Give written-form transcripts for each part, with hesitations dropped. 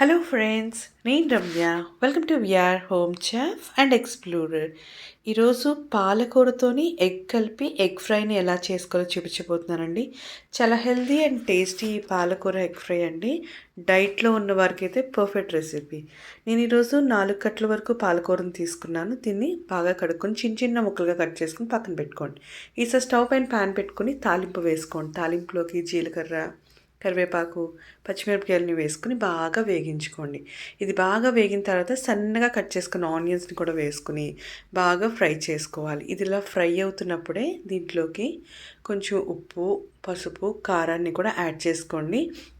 Hello friends, నేను Ramya. Welcome to VR home chef and explorer. ఈరోజు పాలకూరతోని ఎగ్ కలిపి ఎగ్ ఫ్రైని ఎలా చేసుకోవాలో చూపించబోతున్నానండి. చాలా హెల్దీ అండ్ టేస్టీ పాలకూర ఎగ్ ఫ్రై అండి. డైట్లో ఉన్న వారికి అయితే పర్ఫెక్ట్ రెసిపీ. నేను ఈరోజు 4 కట్ల వరకు పాలకూరను తీసుకున్నాను. దీన్ని బాగా కడుక్కొని చిన్న చిన్న ముక్కలుగా కట్ చేసుకుని పక్కన పెట్టుకోండి. ఈసారి స్టవ్ పైన ప్యాన్ పెట్టుకుని తాలింపు వేసుకోండి. తాలింపులోకి జీలకర్ర, కరివేపాకు, పచ్చిమిరపకాయలని వేసుకుని బాగా వేగించుకోండి. ఇది బాగా వేగిన తర్వాత సన్నగా కట్ చేసుకున్న ఆనియన్స్ని కూడా వేసుకుని బాగా ఫ్రై చేసుకోవాలి. ఇది ఇలా ఫ్రై అవుతున్నప్పుడే దీంట్లోకి కొంచెం ఉప్పు, పసుపు, కారాన్ని కూడా యాడ్ చేసుకోండి.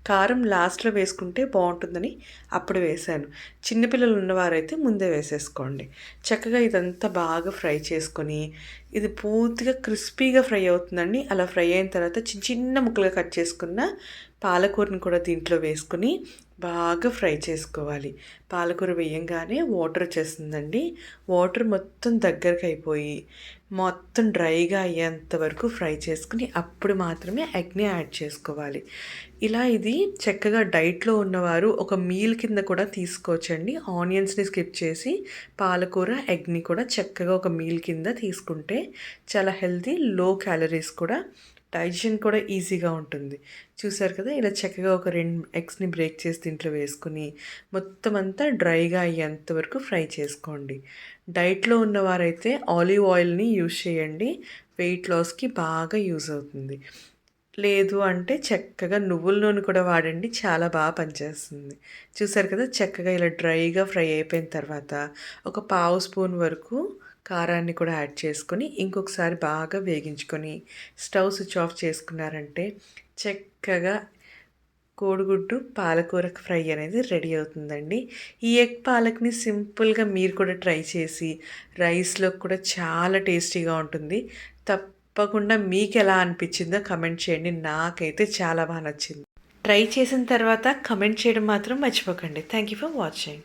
కారం లాస్ట్లో వేసుకుంటే బాగుంటుందని అప్పుడు వేశాను. చిన్నపిల్లలు ఉన్నవారైతే ముందే వేసేసుకోండి. చక్కగా ఇదంతా బాగా ఫ్రై చేసుకొని ఇది పూర్తిగా క్రిస్పీగా ఫ్రై అవుతుందండి. అలా ఫ్రై అయిన తర్వాత చిన్న చిన్న ముక్కలుగా కట్ చేసుకున్న పాలకూరని కూడా దీంట్లో వేసుకుని బాగా ఫ్రై చేసుకోవాలి. పాలకూర వేయంగానే వాటర్ వచ్చేస్తుందండి. వాటర్ మొత్తం దగ్గరకు అయిపోయి మొత్తం డ్రైగా అయ్యేంత వరకు ఫ్రై చేసుకుని అప్పుడు మాత్రమే ఎగ్ని యాడ్ చేసుకోవాలి. ఇలా ఇది చక్కగా డైట్లో ఉన్నవారు ఒక మీల్ కింద కూడా తీసుకోవచ్చండి. ఆనియన్స్ని స్కిప్ చేసి పాలకూర ఎగ్ని కూడా చక్కగా ఒక మీల్ కింద తీసుకుంటే చాలా హెల్తీ, లో క్యాలరీస్ కూడా, డైజెషన్ కూడా ఈజీగా ఉంటుంది. చూసారు కదా, ఇలా చక్కగా ఒక 2 ఎగ్స్ని బ్రేక్ చేసి దీంట్లో వేసుకుని మొత్తం అంతా డ్రైగా అయ్యేంత వరకు ఫ్రై చేసుకోండి. డైట్లో ఉన్నవారైతే ఆలివ్ ఆయిల్ని యూజ్ చేయండి. వెయిట్ లాస్కి బాగా యూజ్ అవుతుంది. లేదు అంటే చక్కగా నువ్వుల నూనె కూడా వాడండి, చాలా బాగా పనిచేస్తుంది. చూసారు కదా, చక్కగా ఇలా డ్రైగా ఫ్రై అయిపోయిన తర్వాత ఒక పావు స్పూన్ వరకు కారాన్ని కూడా యాడ్ చేసుకొని ఇంకొకసారి బాగా వేగించుకొని స్టవ్ స్విచ్ ఆఫ్ చేసుకున్నారంటే చక్కగా కోడిగుడ్డు పాలకూర ఫ్రై అనేది రెడీ అవుతుందండి. ఈ ఎగ్ పాలక్ని సింపుల్గా మీరు కూడా ట్రై చేసి రైస్లో కూడా చాలా టేస్టీగా ఉంటుంది. తప్పకుండా మీకు ఎలా అనిపించిందో కమెంట్ చేయండి. నాకైతే చాలా బాగా నచ్చింది. ట్రై చేసిన తర్వాత కమెంట్ చేయడం మాత్రం మర్చిపోకండి. Thank you for watching.